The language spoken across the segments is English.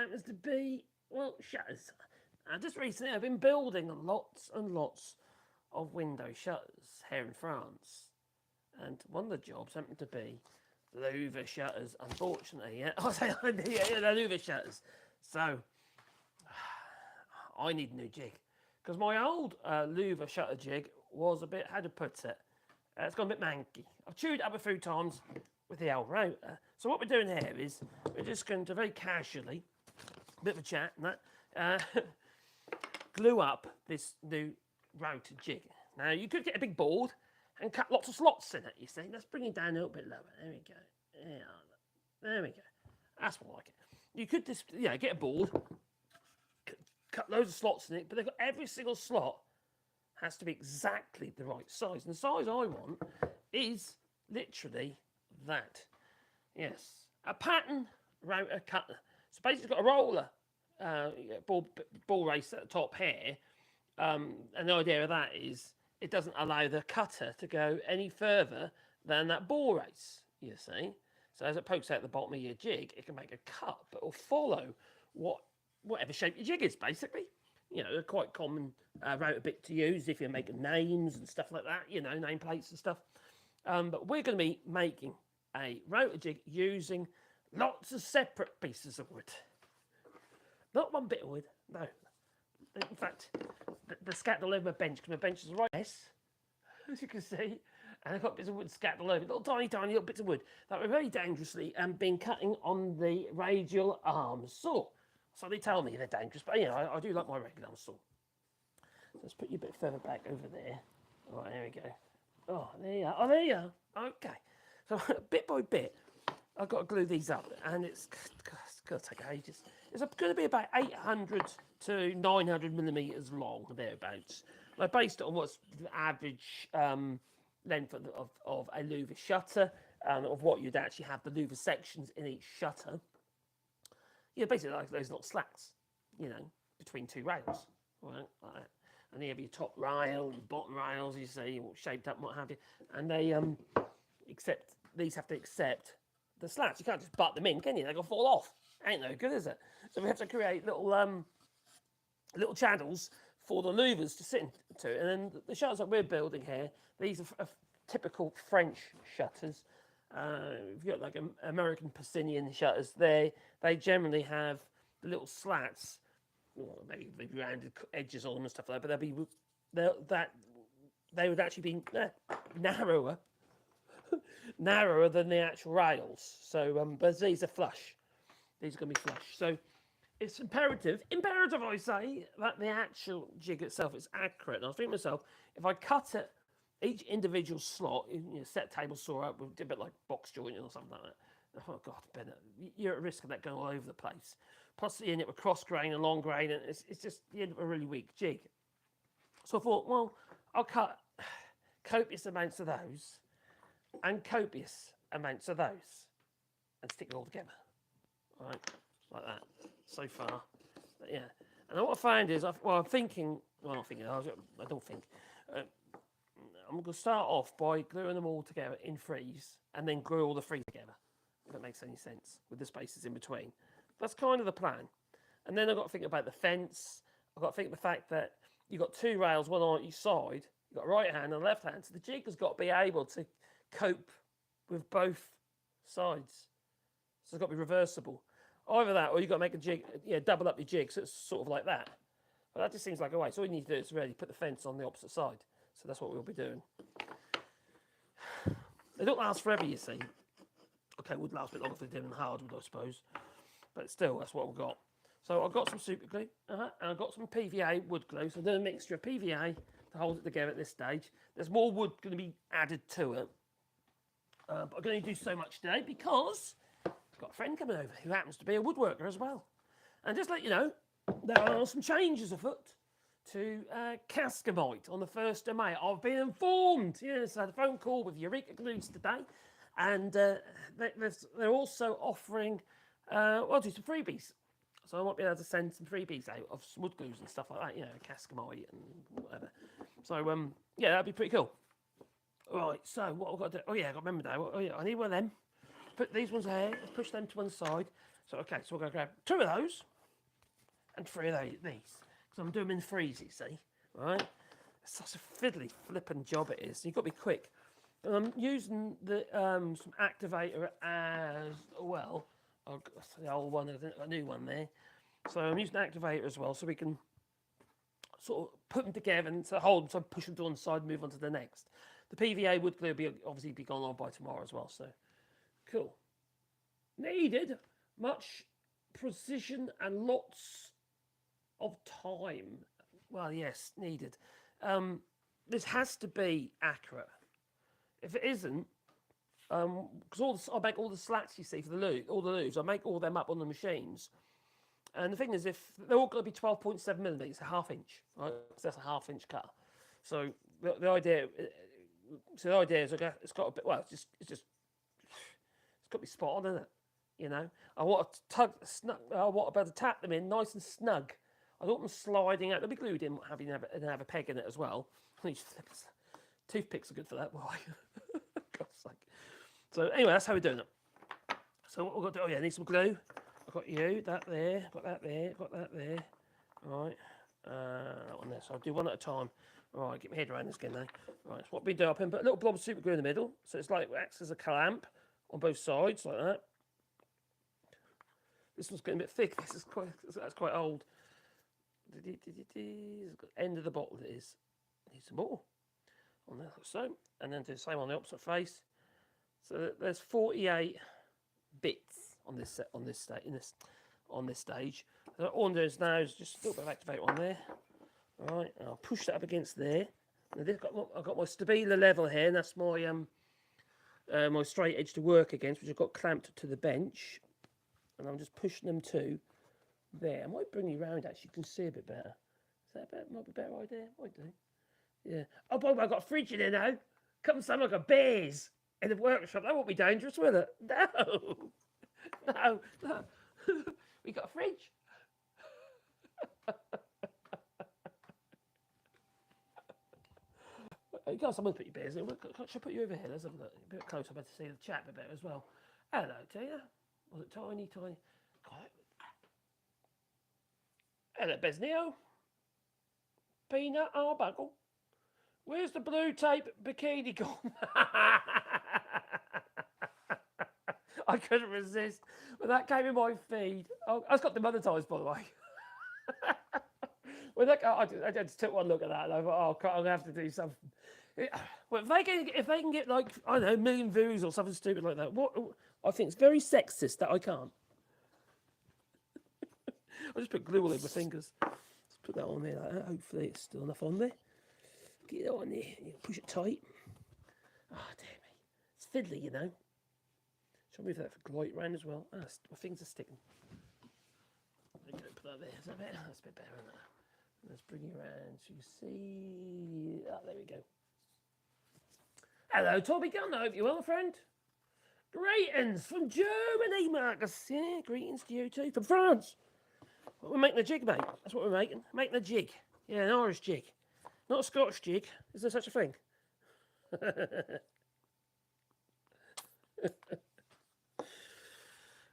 happens to be, well, shutters. Just recently, I've been building lots and lots of window shutters here in France. And one of the jobs happened to be louvre shutters, unfortunately. Yeah, I say the louvre shutters. So I need a new jig because my old louvre shutter jig was a bit, how to put it, it's gone a bit manky. I've chewed it up a few times with the old router. So what we're doing here is we're just going to very casually, a bit of a chat and that, glue up this new router jig. Now you could get a big board and cut lots of slots in it, you see. Let's bring it down a little bit lower. There we go. There we go. That's more like it. You could just, get a board, cut loads of slots in it, but they've got every single slot has to be exactly the right size. And the size I want is literally that. Yes. A pattern router cutter. So basically it's got a roller, ball race at the top here. And the idea of that is it doesn't allow the cutter to go any further than that ball race, you see. So as it pokes out the bottom of your jig, it can make a cut, but it'll follow whatever shape your jig is, basically. You know, a quite common router bit to use if you're making names and stuff like that, nameplates and stuff. But we're going to be making a router jig using lots of separate pieces of wood. Not one bit of wood, no. In fact, they're scattered all over my bench because my bench is a right mess, as you can see. And I've got bits of wood scattered all over, little tiny little bits of wood that were very dangerously been cutting on the radial arm saw. So they tell me they're dangerous, but I do like my regular arm saw. So let's put you a bit further back over there. All right, there we go. Oh, there you are. Oh, there you are. Okay. So bit by bit, I've got to glue these up, and it's going to take ages. It's going to be about 800 to 900 millimeters long, thereabouts. I based it on what's the average length of a louvre shutter, of what you'd actually have the louvre sections in each shutter. Basically like those little slats, between two rails, right, like that. And you have your top rail and bottom rails, you see, all shaped up and what have you. And they these have to accept the slats. You can't just butt them in, can you? They're going to fall off. Ain't no good, is it? So we have to create little channels for the louvres to sit into. And then the shutters that we're building here, these are typical French shutters. If you've got like American Pacinian shutters, they generally have the little slats, maybe rounded edges on them and stuff like that, but they would actually be narrower than the actual rails. So, but these are flush. These are going to be flush. So it's imperative I say, that the actual jig itself is accurate. And I was thinking to myself, if I cut it, each individual slot, set table saw up, a bit like box jointing or something like that. Oh God, Bennett, you're at risk of that going all over the place. Plus, you end up with cross grain and long grain, and it's just you end up with a really weak jig. So I thought, well, I'll cut copious amounts of those and copious amounts of those and stick it all together. All right, like that. So far, but yeah. And what I found is, I don't think. I'm going to start off by gluing them all together in freeze and then glue all the freeze together, if that makes any sense, with the spaces in between. That's kind of the plan. And then I've got to think about the fence. I've got to think of the fact that you've got two rails, one on each side. You've got a right hand and a left hand. So the jig has got to be able to cope with both sides. So it's got to be reversible. Either that or you've got to make a jig, double up your jig so it's sort of like that. But that just seems like a way. So all you need to do is really put the fence on the opposite side. So that's what we'll be doing. They don't last forever, you see. Okay, it would last a bit longer if they did in hardwood, I suppose. But still, that's what we've got. So I've got some super glue, and I've got some PVA wood glue. So I'm doing a mixture of PVA to hold it together at this stage. There's more wood going to be added to it. But I'm going to do so much today because I've got a friend coming over who happens to be a woodworker as well. And just to let you know, there are some changes afoot to Cascamite on the 1st of May. I've been informed. Yes, I had a phone call with Eureka Glues today, and they're also offering, do some freebies. So I might be able to send some freebies out of some wood glues and stuff like that, Cascamite and whatever. So, yeah, that'd be pretty cool. Right, so what I've got to do, I got to remember now. I need one of them. Put these ones here, push them to one side. So, okay, so we're going to grab two of those. and 3 of these. Because I'm doing them in threes, you see. Right? It's such a fiddly flipping job it is. You've got to be quick. And I'm using the some activator as well. The old one, a new one there. So I'm using an activator as well, so we can sort of put them together and so hold them, so push them to one side, move on to the next. The PVA wood glue will obviously be gone on by tomorrow as well. So cool. Needed much precision and lots of time. Well, yes, needed. This has to be accurate. If it isn't, because I make all the slats you see for the louvre, all the louvres, I make all them up on the machines. And the thing is, if they're all going to be 12.7 millimeters, a half inch, right? Because that's a half inch cut. So the idea is, it's got a bit. Well, it's got to be spot on, isn't it? You know, I want to I want to be able to tap them in nice and snug. I don't want them sliding out. They'll be glued in, have a peg in it as well. Toothpicks are good for that. Why? God's sake. So anyway, that's how we're doing it. So what we've got to do? Oh yeah, I need some glue. I've got that there. Got that there. Got that there. All right. That one there. So I'll do one at a time. All right. Get my head around this again now. Right. So what we do? I put a little blob of super glue in the middle. So it's like it acts as a clamp on both sides like that. This one's getting a bit thick. That's quite old. End of the bottle it is. Need some more on there, like so, and then do the same on the opposite face. So there's 48 bits on this stage. So all I'm doing now is just a little bit of activate on there. All right, and I'll push that up against there. Now I've got my stabilo level here, and that's my my straight edge to work against, which I've got clamped to the bench, and I'm just pushing them to there. I might bring you round actually, you can see a bit better. Is that might be a better idea? Might do. Yeah. Oh, boy, I've got a fridge in there now. Come some like a bears in the workshop. That won't be dangerous, will it? No. No. We got a fridge. You got someone to put your bears in. Should I put you over here? Let's have a look. A bit closer. I better see the chat a bit better as well. Hello, Tina. Was it tiny? God. Hello, Besneo. Peanut Arbuckle. Where's the blue tape bikini gone? I couldn't resist. When that came in my feed. Oh, I've got them other times, by the way. When that, I just took one look at that and I thought, oh, I'm going to have to do something. Well, if they can get like, I don't know, 1 million views or something stupid like that, I think it's very sexist that I can't. I just put glue all over my fingers. Let's put that on there like that. Hopefully it's still enough on there. Get it on there. You push it tight. Oh, dear me. It's fiddly, you know. Shall I move that for glide round as well? My fingers are sticking. There you go, put that there. Is that better? That's a bit better, isn't it? Let's bring you around so you see. Ah, there we go. Hello, Tommy Gunn. I hope you're well, friend. Greetings from Germany, Marcus. Yeah, greetings to you too. From France. We're making a jig, mate. That's what we're making. Making a jig. Yeah, an Irish jig. Not a Scottish jig. Is there such a thing?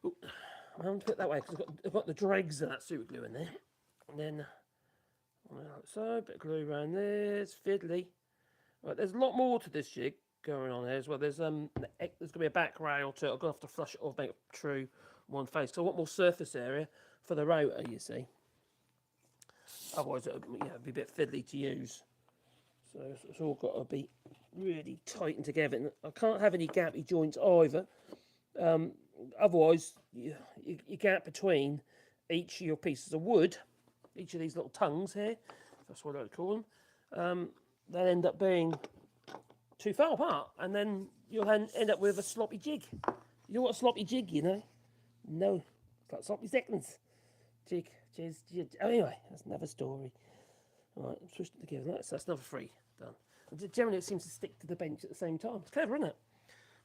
Ooh, I'm going to put it that way because I've got the dregs of that super glue in there. And then, like so, a bit of glue around there. It's fiddly. Right, there's a lot more to this jig going on there as well. There's going to be a back rail to it. I'm going to have to flush it off, make it true one face. So I want more surface area for the rotor, you see. Otherwise, it'll be a bit fiddly to use. So it's all got to be really tightened together. And I can't have any gappy joints either. Otherwise, your gap between each of your pieces of wood, each of these little tongues here, that's what I call them, they'll end up being too far apart. And then you'll end up with a sloppy jig. You know what a sloppy jig, you know? No, it's like sloppy seconds. Jig. Anyway, that's another story. All right, I'm switched it together. That's another 3 done. And generally, it seems to stick to the bench at the same time. It's clever, isn't it?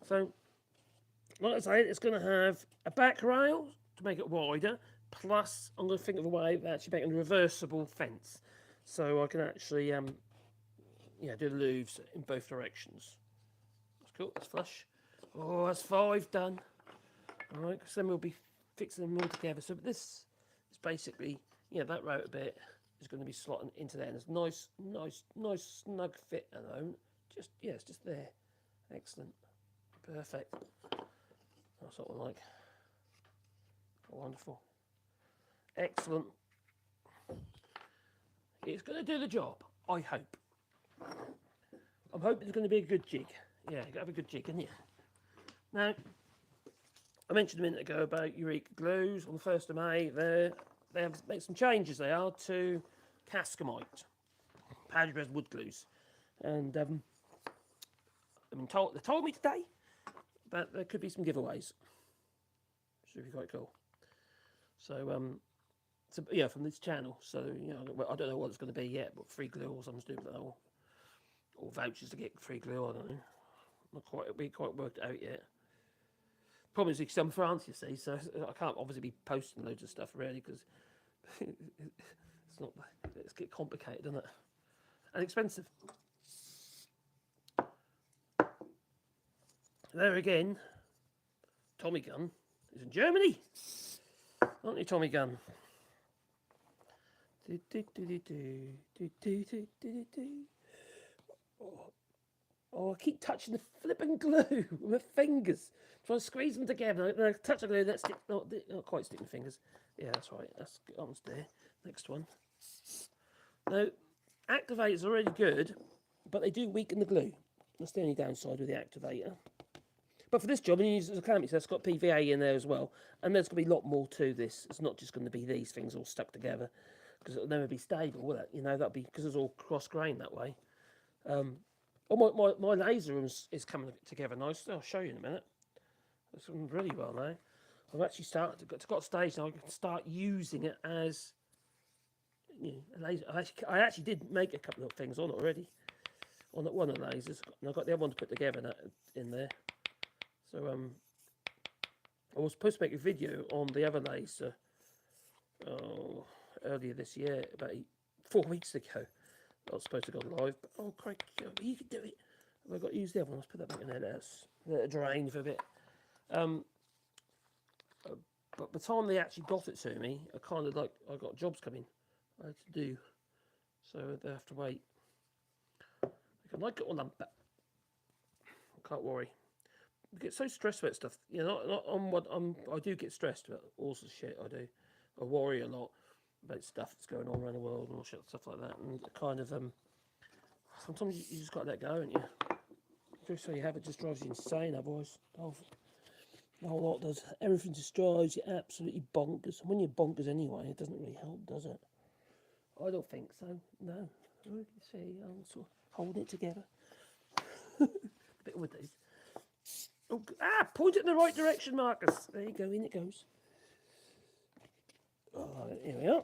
So, like I say, it's going to have a back rail to make it wider. Plus, I'm going to think of a way of actually making a reversible fence, so I can actually, do the louvres in both directions. That's cool. That's flush. Oh, that's 5 done. All right, because then we'll be fixing them all together. So this is basically yeah, that rotor bit is going to be slotting into there. And it's nice snug fit at the moment. Just, yeah, it's just there. Excellent. Perfect. That's what I like. Wonderful. Excellent. It's going to do the job, I hope. I'm hoping it's going to be a good jig. Yeah, you've got to have a good jig, haven't you? Now, I mentioned a minute ago about Eureka glues. On the 1st of May, they have made some changes. They are to Cascamite, powdered red wood glues. And they told me today that there could be some giveaways. Should be quite cool. So, yeah, from this channel. So, you know, I don't know what it's going to be yet, but free glue or something stupid like that, or vouchers to get free glue. I don't know. We quite worked it out yet. Problem is, because I'm France, you see, so I can't obviously be posting loads of stuff really because it's get complicated, doesn't it? And expensive. There again, Tommy Gun is in Germany, aren't you, Tommy Gun? Oh, I keep touching the flipping glue with my fingers. Trying to squeeze them together. And I touch the glue, that's not quite stick my fingers. Yeah, that's right. That's almost there. Next one. Now, activators are already good, but they do weaken the glue. That's the only downside with the activator. But for this job, you use it as a calamity, so it's got PVA in there as well. And there's going to be a lot more to this. It's not just going to be these things all stuck together, because it'll never be stable, will it? You know, that'll be because it's all cross-grained that way. Oh, my laser is coming together nicely. I'll show you in a minute. It's going really well now. I've actually got to a stage now I can start using it as, you know, a laser. I actually did make a couple of things on it already, on one of the lasers, and I've got the other one to put together in there. So I was supposed to make a video on the other laser earlier this year, about 4 weeks ago. I was supposed to go live, but oh, Craig, you can do it. I've got to use the other one. Let's put that back in there. Let it drain for a bit. But by the time they actually got it to me, I got jobs coming I had to do, so they have to wait. I can like it or lump it. I can't worry. I get so stressed about stuff. You know, I do get stressed about all sorts of shit. I do. I worry a lot about stuff that's going on around the world and all shit, stuff like that. And kind of sometimes you just got to let go, haven't you? Just so you have it, just drives you insane. Otherwise, the whole lot does. Everything just drives you absolutely bonkers. And when you're bonkers anyway, it doesn't really help, does it? I don't think so. No. You see, I'm sort of holding it together. A bit with these. Oh, point it in the right direction, Marcus. There you go. In it goes. Oh, here we are.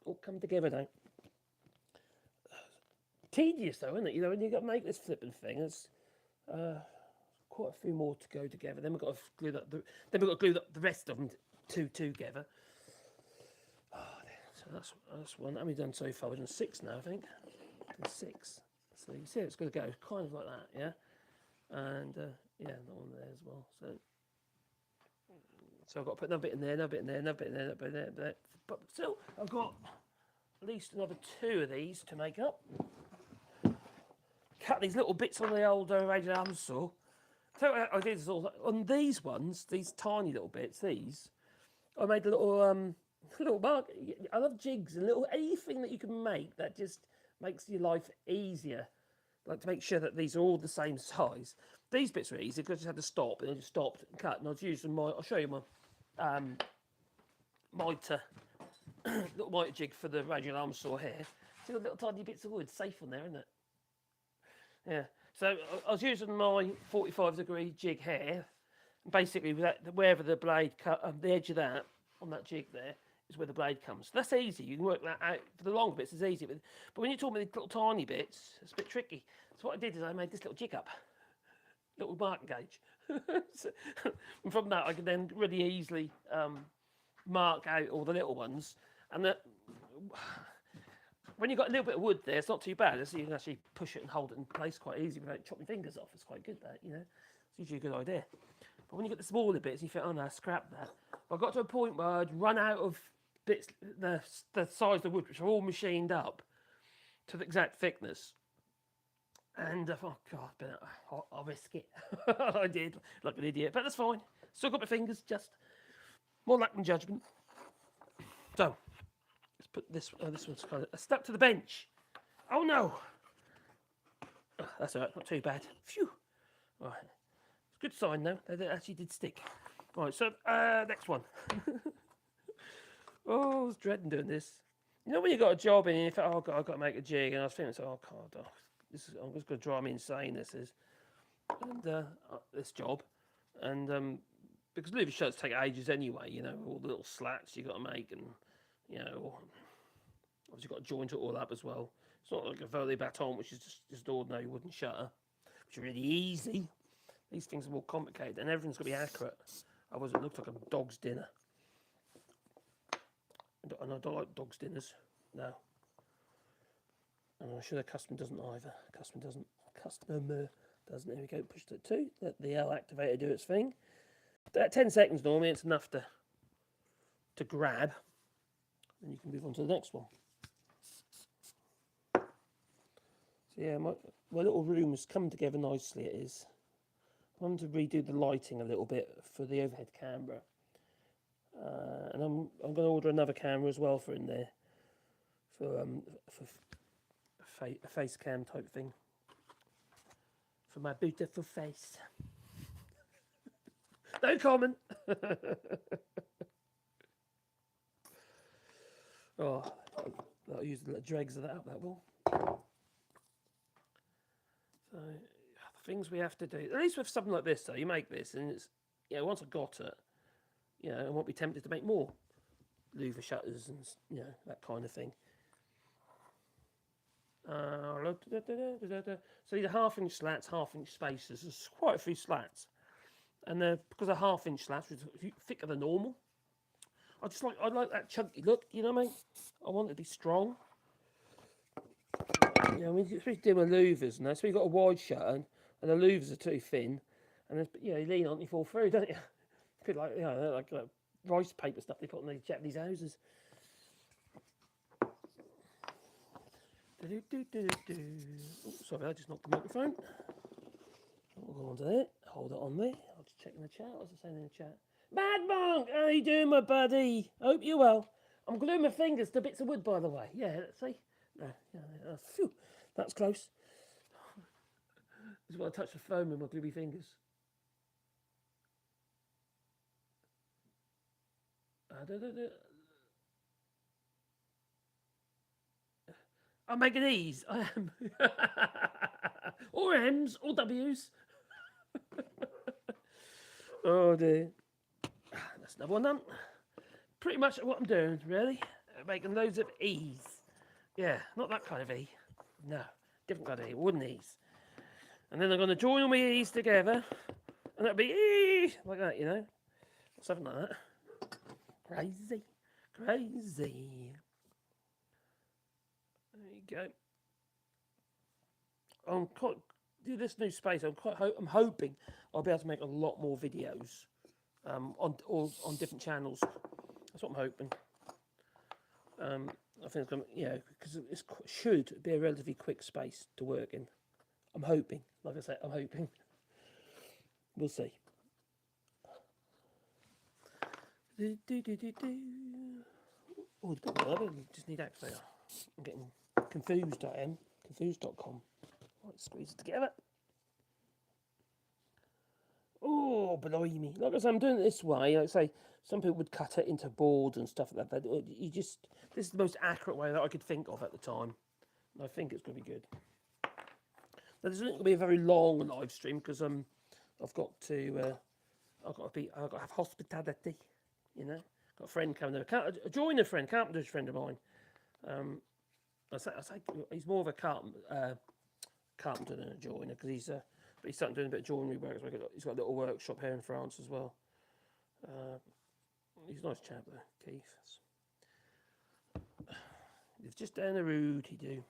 All come together now. Tedious though, isn't it? You know, when you've got to make this flipping thing, it's quite a few more to go together. Then we've got to glue that. Then we've got to glue the rest of them together. Oh, so that's one. How many done so far? We've done 6 now, I think. 6. So you see, it's going to go kind of like that, yeah. And yeah, that one there as well. So I've got to put another bit in there, another bit in there, another bit in there, another bit in there, another bit. But still, I've got at least another 2 of these to make up. Cut these little bits on the old radial arm saw. So I did this all on these ones, these tiny little bits. These I made a little mark. I love jigs and anything that you can make that just makes your life easier. Like to make sure that these are all the same size. These bits were easy because I just had to stop, and I just stopped and cut. And I was using I'll show you my mitre, little mitre jig for the radial arm saw here. See the little tiny bits of wood, safe on there, isn't it? Yeah. So I was using my 45-degree jig here. Basically, wherever the blade the edge of that on that jig there is where the blade comes. So that's easy. You can work that out. For the long bits, it's easy. But when you're talking about these little tiny bits, it's a bit tricky. So what I did is I made this little jig up, little marking gauge. And from that, I can then really easily mark out all the little ones. And when you've got a little bit of wood there, it's not too bad. So you can actually push it and hold it in place quite easy without chopping fingers off. It's quite good, that, you know. It's usually a good idea. But when you get the smaller bits, you think, oh no, scrap that. But I got to a point where I'd run out of bits, the size of the wood, which are all machined up to the exact thickness. And oh god, but I'll risk it. I did, like an idiot, but that's fine. Still got my fingers, just more luck than judgment. So let's put this. This one's kind of stuck to the bench. Oh no! Oh, that's alright, not too bad. Phew. Right, it's a good sign though. They actually did stick. Right, so next one. Oh, I was dreading doing this. You know when you got a job and you think, oh god, I've got to make a jig, and I was thinking, oh god, I'm just going to drive me insane. This is, and this job, and because louvre shutters take ages anyway. You know, all the little slats you got to make, and you know, obviously you've got to joint it all up as well. It's not like a volley baton, which is just ordinary wooden shutter, which is really easy. These things are more complicated, and everything's got to be accurate. Otherwise, it looks like a dog's dinner. And I don't like dog's dinners. No. And I'm sure the customer doesn't either. Customer doesn't. There we go. Push it 2. Let the L activator do its thing. At 10 seconds normally, it's enough to grab. Then you can move on to the next one. So yeah, my little room has come together nicely. It is. I wanted to redo the lighting a little bit for the overhead camera. And I'm going to order another camera as well for in there. For a face cam type thing. For my beautiful face. No comment. Oh, I'll use the dregs of that will. So, the things we have to do. At least with something like this, though, you make this, and it's, you know, once I've got it, you know, I won't be tempted to make more louvre shutters and, you know, that kind of thing. So these are 1/2-inch slats, 1/2-inch spacers. There's quite a few slats, and because they're 1/2-inch slats, which is thicker than normal. I like that chunky look. You know what I mean? I want it to be strong. You know, I mean, especially doing louvres and that. So you've got a wide shutter, and the louvres are too thin, and you know, you lean on it, you fall through, don't you? It's a bit like, you know, like rice paper stuff they put on these Japanese houses. Oh, sorry, I just knocked the microphone. We'll go on to there. Hold it on there. I'll just check in the chat. What's it saying in the chat? Mad Monk, how you doing, my buddy? Hope you're well. I'm gluing my fingers to bits of wood, by the way. Yeah, let's see. Phew, that's close. Just want to touch the foam with my gluey fingers. I'm making E's. I am. Or M's, or W's. Oh dear. That's another one done. Pretty much what I'm doing, really. Making loads of E's. Yeah, not that kind of E. No, different kind of E, wooden E's. And then I'm going to join all my E's together. And that'll be E! Like that, you know. Something like that. Crazy. Crazy. There you go. Do this new space. I'm hoping I'll be able to make a lot more videos on different channels. That's what I'm hoping. I think it's going to, you know, because it should be a relatively quick space to work in. I'm hoping. Like I said, I'm hoping. We'll see. Oh, just need activator. I'm getting confused. I am confused.com. Right, squeeze it together. Oh, blimey! Like I say, I'm doing it this way. Like I say, some people would cut it into boards and stuff like that. This is the most accurate way that I could think of at the time. And I think it's going to be good. Now, this isn't going to be a very long live stream because I've got to have hospitality. You know, got a friend coming there. A joiner friend, carpenter's friend of mine. I say he's more of a carpenter than a joiner because he's starting doing a bit of joinery work. He's got a little workshop here in France as well. He's a nice chap though, Keith. He's just down the road, he do.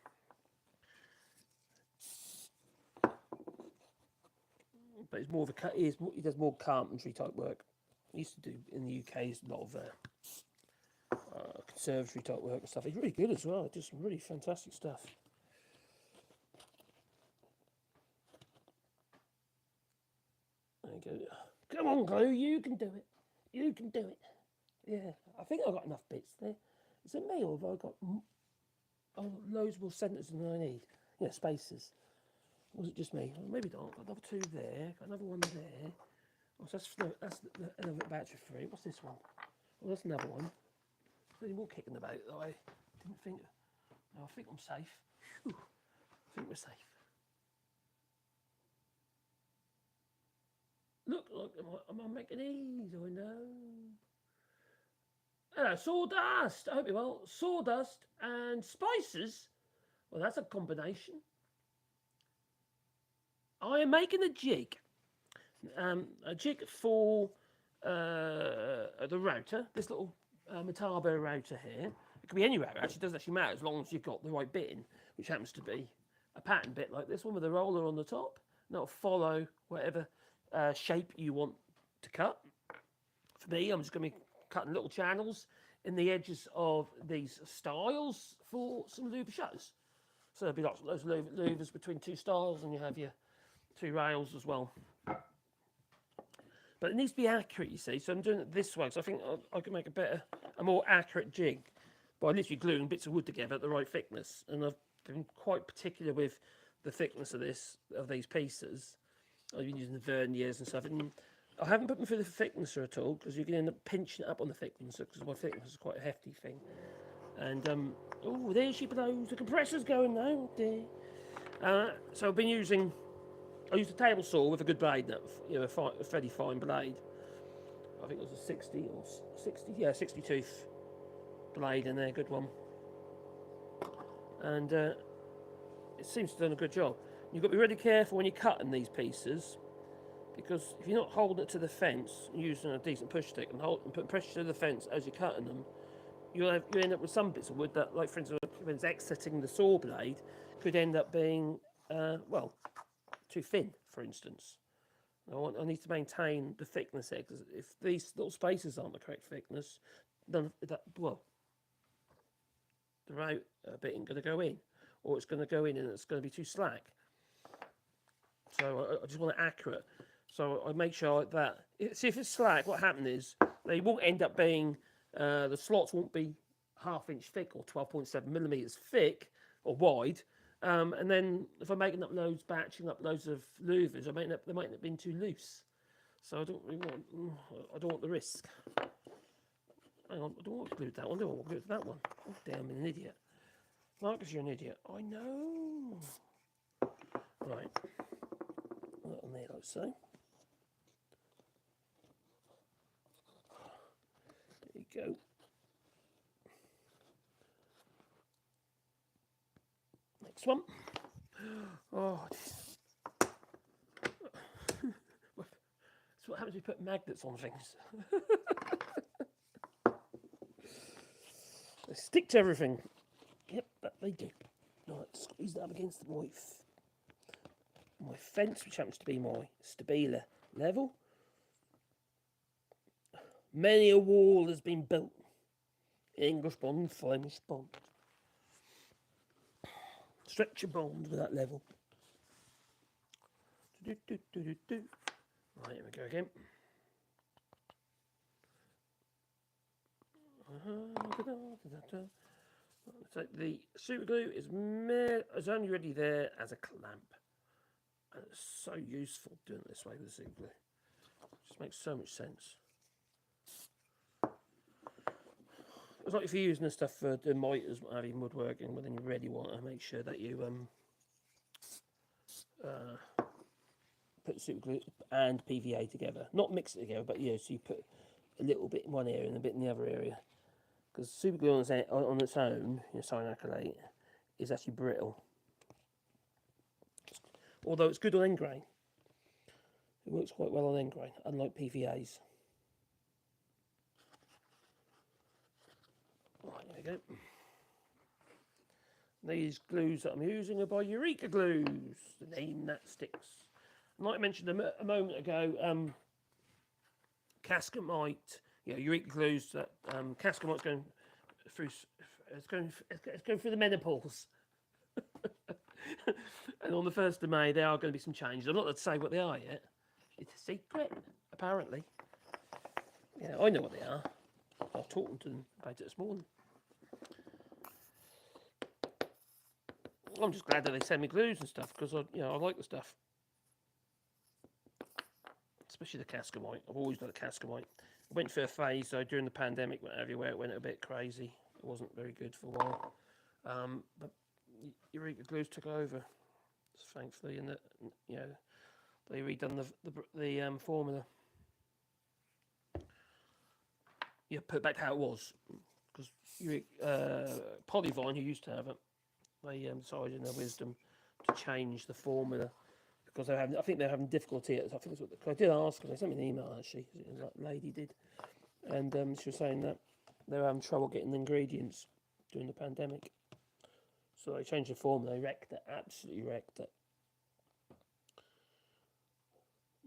But he's more of a he does more carpentry type work. He used to do in the UK a lot of conservatory type work and stuff. He's really good as well. He does some really fantastic stuff. There you go. Come on, Glue, you can do it. You can do it. Yeah, I think I've got enough bits there. Is it me, or have I got loads more centres than I need? Yeah, spaces. Or was it just me? Well, maybe not. Got another 2 there. Got another 1 there. Oh, so that's another batch of 3. What's this one? Well, that's another one. There's more kicking about that I didn't think. No, I think I'm safe. Whew. I think we're safe. Look, am I making these? I know. Hello, sawdust. I hope you're well. Sawdust and spices. Well, that's a combination. I am making a jig for the router. This little Metabo router here. It could be any router. Actually, it doesn't actually matter as long as you've got the right bit in, which happens to be a pattern bit like this one with a roller on the top. And that'll follow whatever shape you want to cut. For me, I'm just going to be cutting little channels in the edges of these stiles for some louver shutters. So there'll be lots of those louvers between 2 stiles, and you have your 2 rails as well. But it needs to be accurate, you see. So I'm doing it this way, because I think I can make a more accurate jig by literally gluing bits of wood together at the right thickness. And I've been quite particular with the thickness of these pieces. I've been using the verniers and stuff. And I haven't put them through the thicknesser at all, because you can end up pinching it up on the thicknesser, because my thickness is quite a hefty thing. And oh, there she blows. The compressor's going now. Dear. So I've been using. I used a table saw with a good blade, a fairly fine blade. I think it was a 60 tooth blade in there, good one. And it seems to have done a good job. You've got to be really careful when you're cutting these pieces, because if you're not holding it to the fence, using a decent push stick and putting pressure to the fence as you're cutting them, you end up with some bits of wood that, like for instance, when it's exiting the saw blade, could end up being, well, too thin, for instance. I need to maintain the thickness there, because if these little spaces aren't the correct thickness, then the route bit ain't going to go in, or it's going to go in and it's going to be too slack. So I just want it accurate. So I make sure that, see if it's slack, what happens is they won't end up being, the slots won't be 1/2 inch thick or 12.7 millimeters thick or wide. And then if I'm making up loads, batching up loads of louvers, they might end up being too loose. So I don't really want the risk. Hang on, I don't want to glue that one, do I? I want to glue that one. Oh, damn, I'm an idiot. Marcus, you're an idiot. I know. Right. That on there, like so. There you go. Next one. Oh, that's what happens when you put magnets on things. They stick to everything. Yep, that they do. Right, squeeze that up against my fence, which happens to be my stabile level. Many a wall has been built. English bond, Flemish bond. Stretch your bond with that level. Right, here we go again. So the super glue is only ready there as a clamp. And it's so useful doing it this way with the super glue. It just makes so much sense. It's like if you're using this stuff for the miters, what have you, woodworking, well then you really want to make sure that you put super glue and PVA together. Not mix it together, but yeah, so you put a little bit in one area and a bit in the other area. Because super glue on its own, cyanoacrylate, is actually brittle. Although it's good on end grain. It works quite well on end grain, unlike PVAs. Right, there we go. These glues that I'm using are by Eureka Glues, the name that sticks. And like I mentioned a moment ago, Cascamite, Eureka Glues, that Cascamite's going through. It's going through the menopause. And on the 1st of May, there are going to be some changes. I'm not going to say what they are yet. It's a secret, apparently. Yeah, I know what they are. I was talking to them about it this morning. I'm just glad that they send me glues and stuff because I like the stuff, especially the Cascamite. I've always liked the Cascamite. I went through a phase though during the pandemic, went everywhere. It went a bit crazy. It wasn't very good for a while, but Eureka glues took over, thankfully, and they redone the formula. Yeah, put it back how it was because Polyvine, who used to have it, they decided in their wisdom to change the formula because I think they're having difficulty. I think that's what I did ask. They sent me an email actually. That lady did, and she was saying that they were having trouble getting the ingredients during the pandemic. So they changed the formula. They wrecked it. Absolutely wrecked it.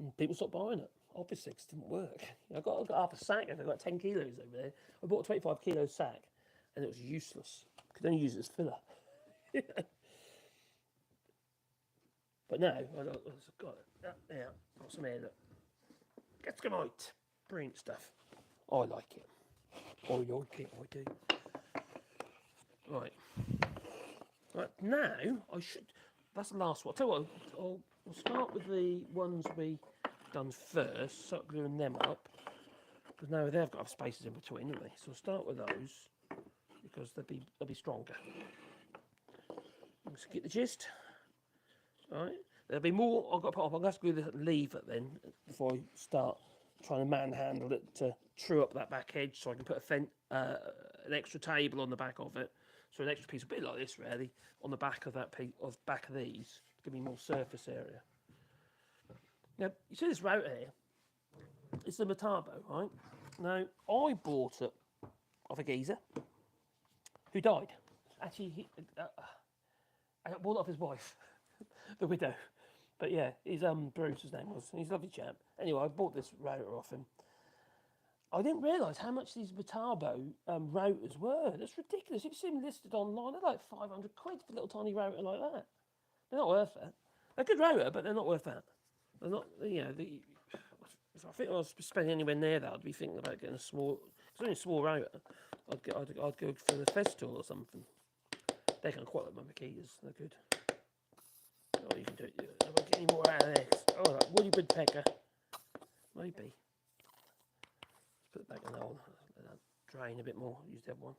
And people stopped buying it. Obviously, it didn't work. I got half a sack. I've got 10 kilos over there. I bought a 25 kilo sack, and it was useless. Could only use it as filler. But now I've got it. Yeah, got some here. Look, Cascamite, brilliant stuff. I like it. I do. Right. Now I should. That's the last one. I'll tell you what. We'll start with the ones we done first. Start gluing them up because now they've got to have spaces in between, haven't they? So we'll start with those because they'll be stronger. Let's get the gist. All right. There'll be more. I've got to put up. I'm going to glue the lever then before I start trying to manhandle it to true up that back edge, so I can put an extra table on the back of it. So an extra piece, a bit like this, really, on the back of that piece, back of these, to give me more surface area. Now you see this router here. It's the Metabo, right? Now I bought it off a geezer who died. Actually, I bought it off his wife, the widow. But yeah, he's Bruce, his name was. He's a lovely chap. Anyway, I bought this router off him. I didn't realise how much these Metabo routers were. That's ridiculous. If you see them listed online, they're like 500 quid for a little tiny router like that. They're not worth that. They're a good router, but they're not worth that. They're not, if I think I was spending anywhere near that, I'd be thinking about getting a small, it's only a small router. I'd go for the Festool or something. They can quite like my Makitas. They're good. Oh, you can do it. I won't get any more out of this. Oh, that woodpecker. Maybe. Let's put it back in there. Let that drain a bit more. Use the other one.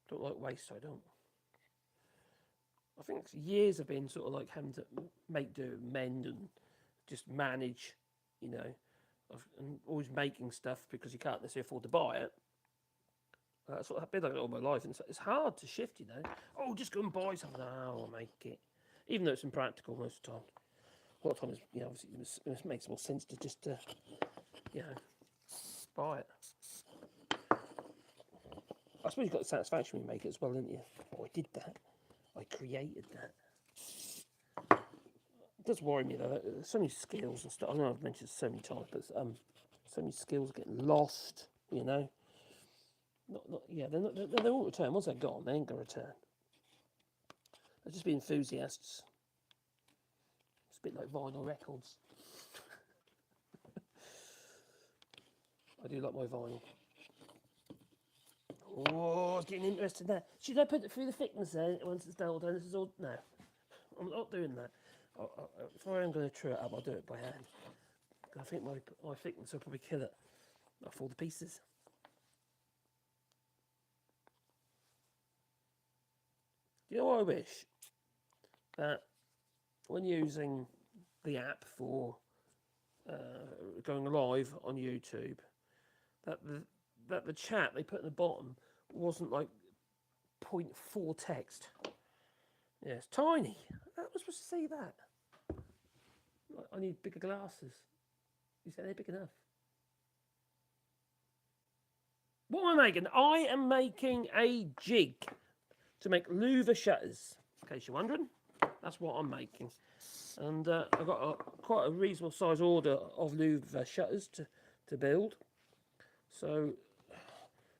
Don't like waste, I don't. I think years have been sort of like having to make do, mend, and just manage, and always making stuff because you can't necessarily afford to buy it. That's what I've been like all my life, and it's hard to shift, Oh, just go and buy something. Oh, I'll make it. Even though it's impractical most of the time. A lot of times, obviously it makes more sense to just, buy it. I suppose you've got the satisfaction when you make it as well, didn't you? Oh, I did that. I created that. It does worry me though. There's so many skills and stuff. I know I've mentioned it so many times, but so many skills getting lost. They're not. They won't return. Once they're gone, they ain't gonna return. They'll just be enthusiasts. It's a bit like vinyl records. I do like my vinyl. Oh, it's getting interested now. Should I put it through the thickness there once it's all done? This is all. No, I'm not doing that. If I am going to true it up, I'll do it by hand. I think my thickness will probably kill it off all the pieces. You know what I wish? That when using the app for going live on YouTube, that the chat they put in the bottom wasn't like 0.4 text. Yeah, it's tiny. I was supposed to see that. I need bigger glasses. You said they're big enough. What am I making? I am making a jig to make louver shutters. In case you're wondering, that's what I'm making. And I've got quite a reasonable size order of louver shutters to build. So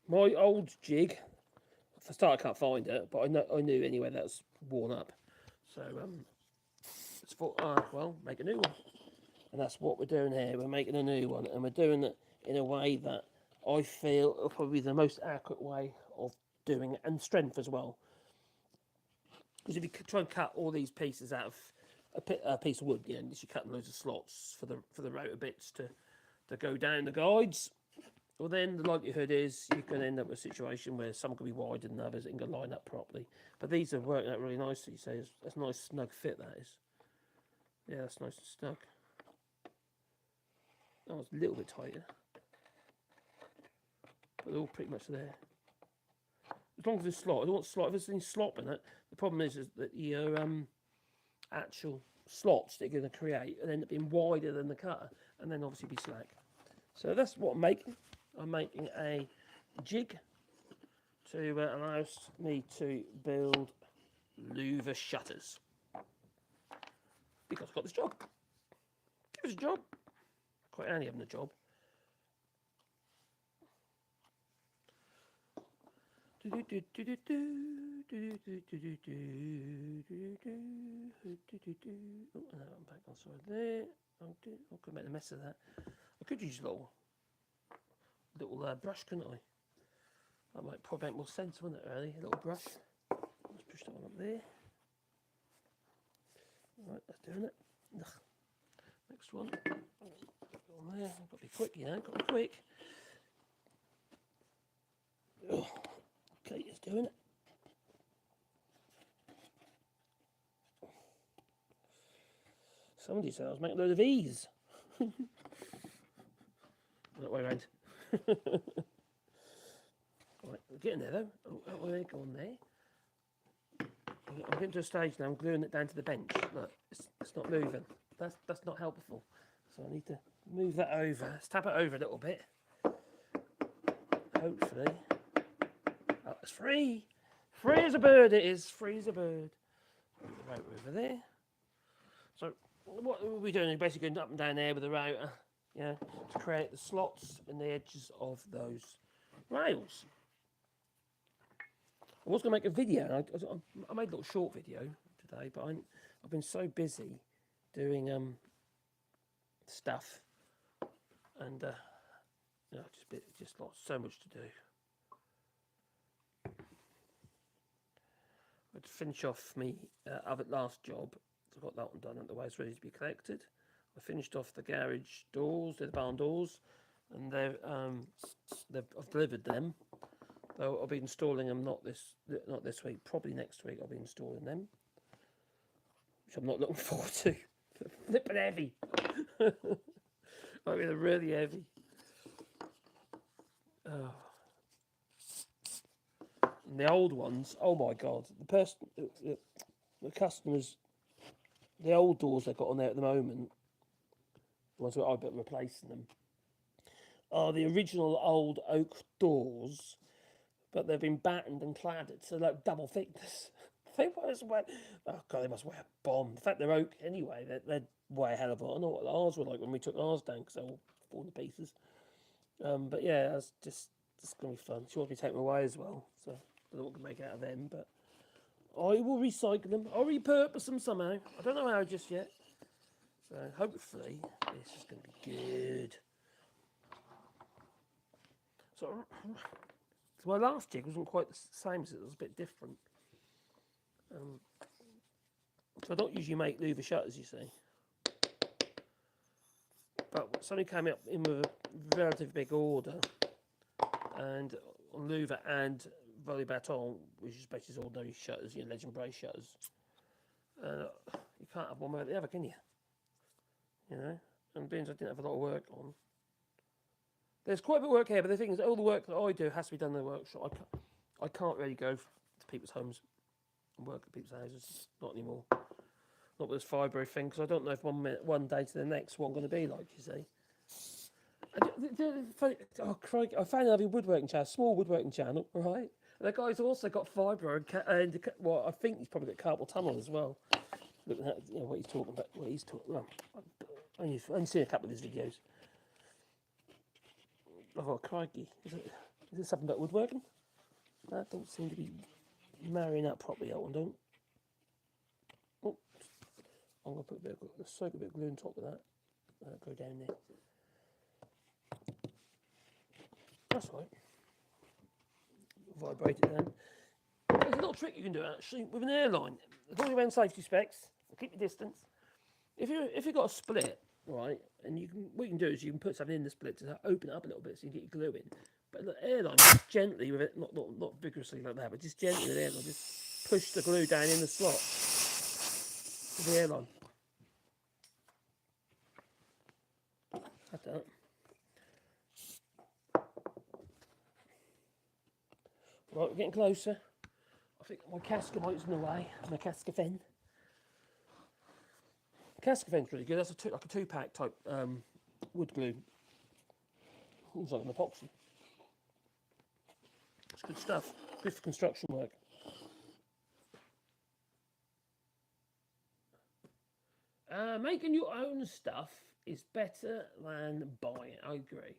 My old jig, for a start I can't find it, but I knew anyway that's worn up. So it's thought, well, make a new one. And that's what we're doing here. We're making a new one, and we're doing it in a way that I feel will probably be the most accurate way of doing it, and strength as well. Because if you try and cut all these pieces out of a piece of wood, you know, you're cutting loads of slots for the rotor bits to go down the guides. Well, then the likelihood is you can end up with a situation where some could be wider than others and can line up properly. But these are working out really nicely, so that's a nice snug fit, that is. Yeah, that's nice and snug. That was a little bit tighter. But they're all pretty much there. As long as it's slot, I don't want slot. If there's any slop in it, the problem is that your actual slots that you're going to create will end up being wider than the cutter, and then obviously be slack. So that's what I'm making. I'm making a jig to allow me to build louvre shutters. Because I've got this job. Give us a job. Quite handy having a job. Oh, and I'm back on side there. I could make a mess of that. I could use a little brush, couldn't I? That might probably make more sense, wouldn't it, really? A little brush. Let's push that one up there. Right, that's doing it. Ugh. Next one. On there. I've got to be quick, you know. Got to be quick. Ugh. Okay, it's doing it. Somebody said I was making a load of E's. That way around. Right, we're getting there though. Oh, that way, go on there. I'm getting to a stage now, I'm gluing it down to the bench. Look, it's not moving. That's not helpful. So I need to move that over. Let's tap it over a little bit. Hopefully. Oh, it's free. Free as a bird it is. Free as a bird. Right over there. So what we'll be doing is basically going up and down there with the router, yeah, to create the slots in the edges of those rails. I was going to make a video. I made a little short video today, but I've been so busy doing stuff, and you know, just lost so much to do. I had to finish off my other last job. I got that one done, and the way it's ready to be collected. I finished off the garage doors, the barn doors, and I've delivered them. Though I'll be installing them not this week, probably next week. I'll be installing them, which I'm not looking forward to. Flipping heavy. I mean, they're really heavy. Oh. And the old ones, oh my god, the customers, the old doors they've got on there at the moment, the ones where I've been replacing them, are the original old oak doors, but they've been battened and cladded, so like double thickness. They must weigh, oh god, they must weigh a bomb. In fact, they're oak anyway. They weigh a hell of a lot. I know what ours were like when we took ours down because they all fallen to pieces. But yeah, that's just going to be fun. She wants me to take them away as well, so I don't know what I can make out of them, but I will recycle them. I'll repurpose them somehow. I don't know how just yet. So hopefully this is going to be good. So my last jig wasn't quite the same, so it was a bit different. So I don't usually make louvre shutters, you see. But somebody came up in with a relatively big order, and on louvre and Wallybois, which is basically ordinary shutters, legend brace shutters. You can't have one without the other, can you? You know, and being I didn't have a lot of work on. There's quite a bit of work here, but the thing is, all the work that I do has to be done in the workshop. I can't really go to people's homes and work at people's houses, not anymore. Not with this fibro thing, because I don't know if one day to the next what I'm going to be like, you see. Oh, crikey, I found another woodworking channel, small woodworking channel, right? And the guy's also got fibro and well, I think he's probably got carpal tunnel as well. Looking at what he's talking about, well, I've only seen a couple of his videos. Oh, crikey. Is there something about woodworking? That don't seem to be marrying up properly, that one don't. Oh, I'm going to put soak a bit of glue on top of that. Go down there. That's right. Vibrate it then. There's a little trick you can do actually with an airline. As long as you're wearing safety specs, keep your distance. If you've got a split, right, and what you can do is you can put something in the split to open it up a little bit so you can get your glue in. But the airline, just gently with it, not vigorously like that, but just gently with the airline, just push the glue down in the slot with the airline. Like that. Right, we're getting closer. I think my Cascavite's in the way. My Cascafen. Cascafen's really good. That's like a two-pack type wood glue. It's like an epoxy. It's good stuff. Good for construction work. Making your own stuff is better than buying. I agree.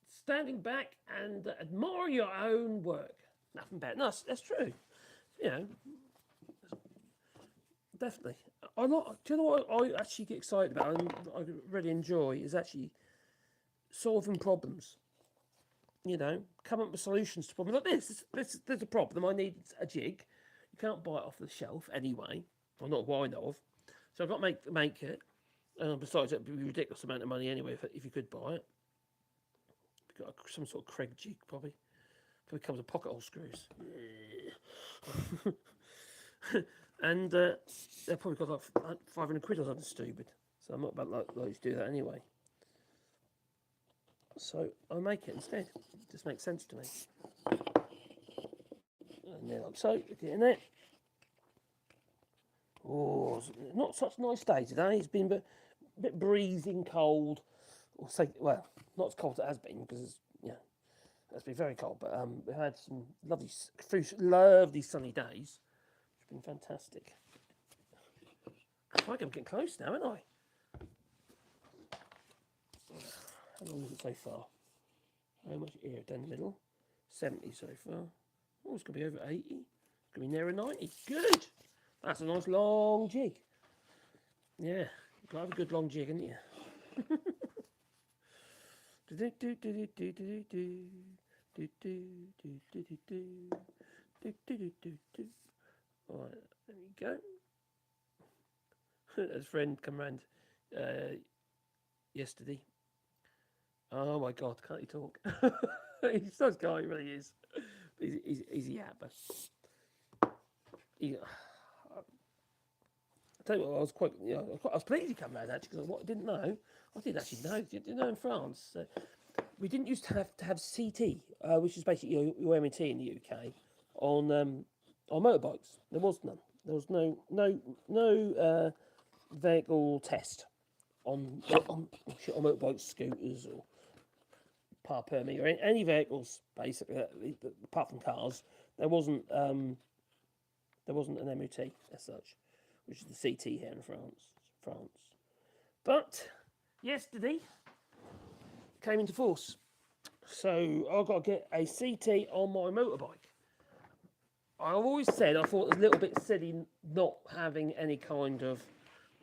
Standing back and admire your own work. Nothing better. No, that's true. You know, definitely. Do you know what I actually get excited about and I really enjoy is actually solving problems. You know, come up with solutions to problems like this. There's a problem. I need a jig. You can't buy it off the shelf anyway. Well, not what I know of. So I've got to make it. Besides, it'd be a ridiculous amount of money anyway if you could buy it. Got some sort of Craig jig probably comes with pocket hole screws. And they've probably got like 500 quid or something stupid. So I'm not about like to do that anyway. So I make it instead. It just makes sense to me. And then like so, getting it. Oh, not such a nice day today. It's been a bit breathing cold. Or say, well, not as cold as it has been because it's been very cold. But we've had some lovely sunny days. It's been fantastic. I think I'm getting close now, aren't I? How long is it so far? How much here down the middle? 70 so far. Oh, it's going to be over 80. It's going to be nearer 90. Good. That's a nice long jig. Yeah, you've got to have a good long jig, haven't you? Alright, there we go. His friend come round yesterday. Oh my God, can't he talk? He's such a guy, he really is. He's a yapper. I tell you what, I was pleased he came round actually because what I didn't know, I didn't actually know. You know, in France, we didn't used to have CT, which is basically your MOT in the UK, on motorbikes. There was none. There was no vehicle test on motorbikes, scooters, or par permit, or any vehicles basically apart from cars. There wasn't an MOT as such, which is the CT here in France. But yesterday came into force, so I've got to get a CT on my motorbike. I've always said I thought it was a little bit silly not having any kind of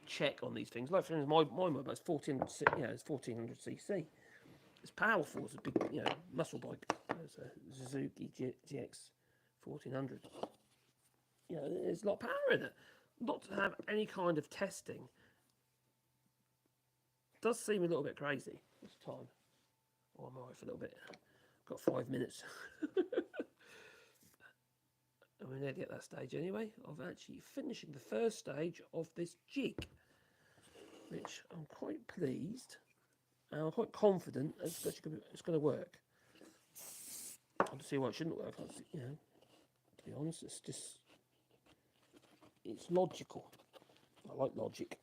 check on these things. Like for instance, my motorbike's 1400 cc. It's powerful. It's a big, muscle bike. It's a Suzuki GX 1400. There's a lot of power in it. Not to have any kind of testing does seem a little bit crazy. What's the time? Oh, I'm alright for a little bit. Got 5 minutes. And we're nearly at that stage anyway of actually finishing the first stage of this jig, which I'm quite pleased and I'm quite confident it's going to work. I'll see why it shouldn't work. To be honest, it's logical. I like logic.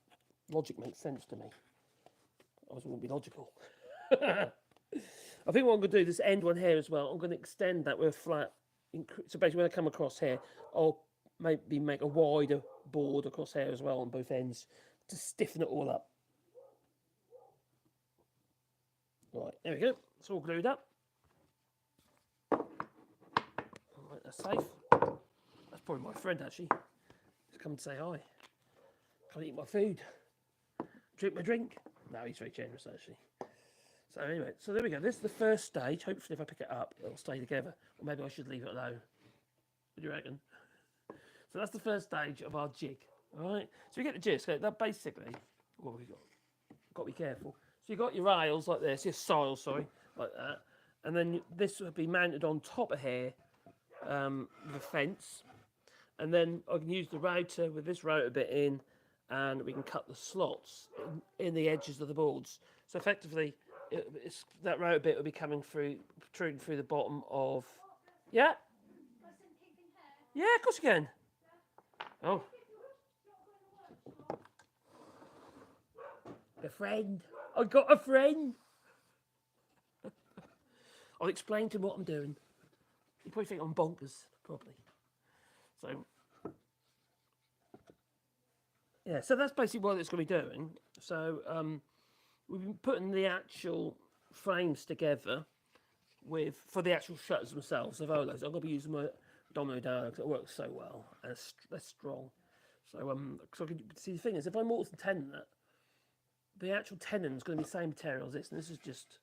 Logic makes sense to me. Otherwise it wouldn't be logical. I think what I'm going to do, this end one here as well, I'm going to extend that with a flat. So basically when I come across here, I'll maybe make a wider board across here as well on both ends to stiffen it all up. Right, there we go. It's all glued up. Right, that's safe. That's probably my friend actually. He's come to say hi. Can't eat my food. Drink my drink. No, he's very generous actually. So anyway, so there we go. This is the first stage. Hopefully if I pick it up, it'll stay together. Or maybe I should leave it alone. What do you reckon? So that's the first stage of our jig. Alright? So you get the gist. So that basically, what have we got? Got to be careful. So you've got your rails like this, your soil, sorry, like that. And then this will be mounted on top of here with a fence. And then I can use the router with this router bit in, and we can cut the slots in the edges of the boards. So effectively, that router bit will be coming through the bottom of... Yeah? Yeah, of course you can. Oh. A friend. I got a friend. I'll explain to him what I'm doing. You probably think I'm bonkers, probably. So, yeah, so that's basically what it's going to be doing. So, we've been putting the actual frames together for the actual shutters themselves, the Volos. I'm going to be using my domino down because it works so well and they're strong. So, so see, the thing is, if I mortise and tenon it, the actual tenon is going to be the same material as this, and this is just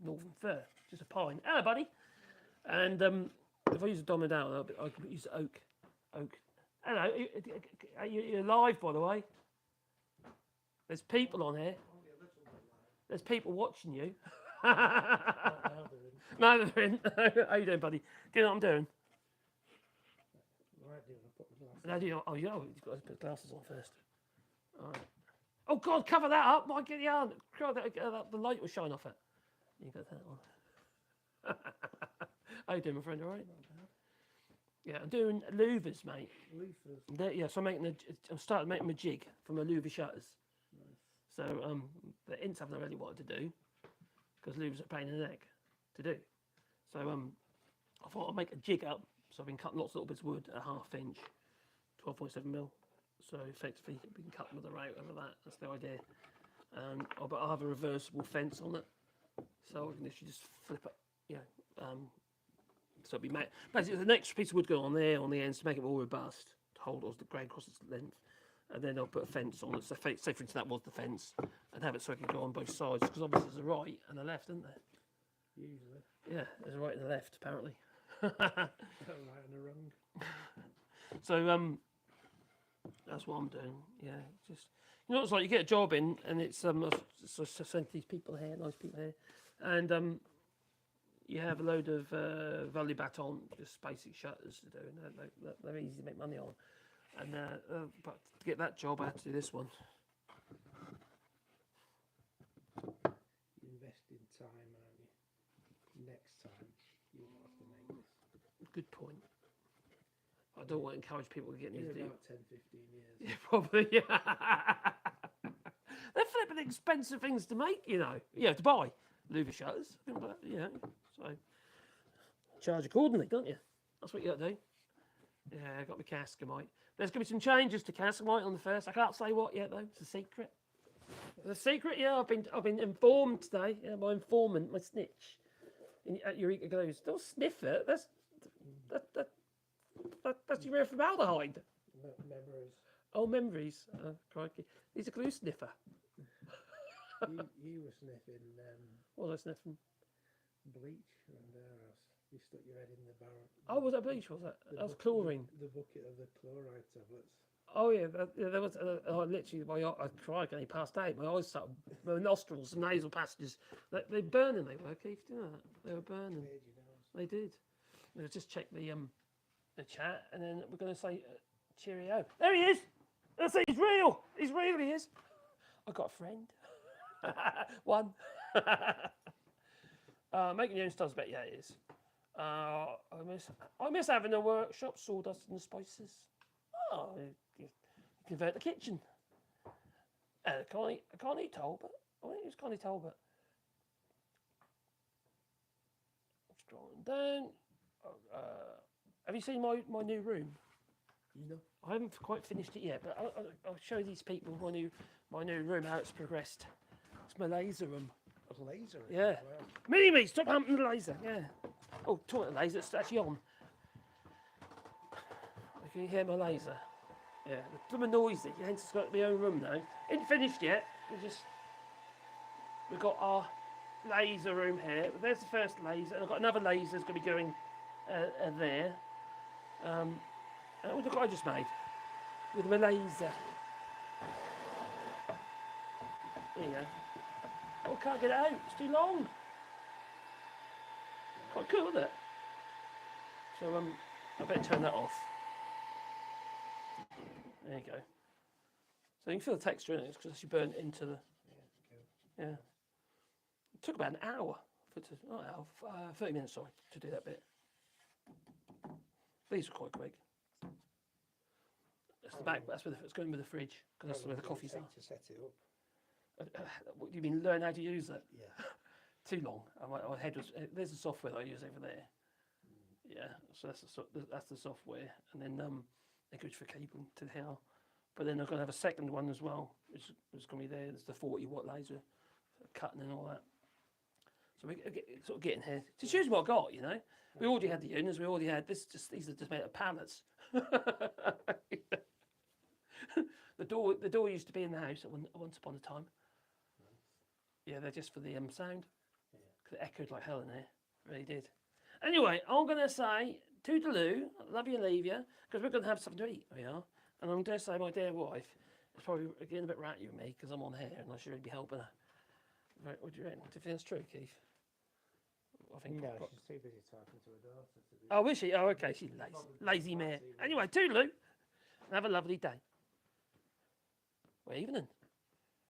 northern fir, just a pine. Hello, buddy. And if I use a domino down, I could use oak. Hello, you're live, by the way. There's people on here. There's people watching you. No, they're in. How you doing, buddy? Do you know what I'm doing? No, do you know? Oh, you've got to put glasses on first. All right. Oh, God, cover that up. My God, the light will shine off it. You got that one. How you doing, my friend? All right? Yeah, I'm doing louvers, mate. Louvers? Yeah, so I'm starting making my jig from the louver shutters. Nice. So the ints haven't really wanted to do because louvers are a pain in the neck to do. So I thought I'd make a jig up. So I've been cutting lots of little bits of wood at 1/2 inch, 12.7mm. So effectively we can cut with a route over that. That's the idea. But I'll have a reversible fence on it, so I can literally just flip it. You know, so it'll be basically the next piece of wood going on there on the ends to make it more robust, to hold all the grain across its length, and then I'll put a fence on it. So say for instance that was the fence, and have it so it can go on both sides because obviously there's a right and a left, isn't there? Usually. Yeah, there's a right and a left apparently. A right and a wrong. So that's what I'm doing. Yeah, just it's like you get a job in, and it's so send these people here, nice people here, and you have a load of Wallybois, just basic shutters to do, and they're easy to make money on. And but to get that job, I had to do this one. You invest in time, aren't you? Next time, you won't have to make this. Good point. I don't want to encourage people to get into about 10, 15 years. Yeah, probably. Yeah. They're flipping expensive things to make, to buy louver shutters. So charge accordingly, don't you? That's what you got to do. Yeah, I got my Cascamite. There's going to be some changes to Cascamite on the first. I can't say what yet though. It's a secret. The secret, yeah. I've been informed today. Yeah, my informant, my snitch at Eureka goes, don't sniff it. That's your formaldehyde. Memories. Oh, memories. Crikey. He's a glue sniffer. you were sniffing. What was I sniffing? Bleach and you stuck your head in the barrel. Oh, was that bleach? Was that? That was chlorine. The bucket of the chloride tablets. Oh yeah, there was. Literally, I cried and he passed out. My eyes started, my nostrils, and nasal passages. They're burning. They were, Keith. Do you know that? They were burning. They did. Let's just check the chat, and then we're going to say cheerio. There he is. That's it. He's real. He's real. He is. I got a friend. One. Making your own stuff's better. Yeah, it is. I miss having a workshop, sawdust and the spices. Oh, you convert the kitchen. I can't eat Talbot. I think it was Connie Talbot. Scrolling down. Have you seen my new room? No. I haven't quite finished it yet, but I'll show these people my new room, how it's progressed. It's my laser room. I've laser. Yeah. As well. Mini-me, stop humping the laser. Yeah. Oh, talking about the laser, it's actually on. Can you hear my laser? Yeah. It's a bit noisy. Hence, it's got my own room now. Ain't finished yet. We've got our laser room here. There's the first laser. And I've got another laser that's going to be going there. Look what I just made with my laser. There you go. Oh, I can't get it out. It's too long. Quite cool, isn't it? So I better turn that off. There you go. So you can feel the texture in it because she burned into the. Yeah. It took about an hour. 30 minutes, sorry, to do that bit. These were quite quick. That's the back. That's where it's going with the fridge because that's where the coffee's are. To set it up. What do you mean? Learn how to use it? Yeah. Too long. My head was. There's the software that I use over there. Yeah. So that's the software, and then they're good for cabling to the hair. But then I'm going to have a second one as well, which is going to be there. There's the 40-watt laser, cutting and all that. So we sort of getting here. Just use what I got, you know. We already had the units. We already had this. These are just made of pallets. The door used to be in the house at once upon a time. Yeah, they're just for the sound. Because it echoed like hell in there. It really did. Anyway, I'm going to say toodaloo, love you and leave you, because we're going to have something to eat. We are. And I'm going to say my dear wife is probably getting a bit ratty with me because I'm on here and I should really be helping her. Right, what do you reckon? Do you think that's true, Keith? I think. No, she's too busy talking to her daughter. Oh, is she? Oh, okay. She's lazy. Lazy mare. Anyway, toodaloo. And have a lovely day. Well, evening.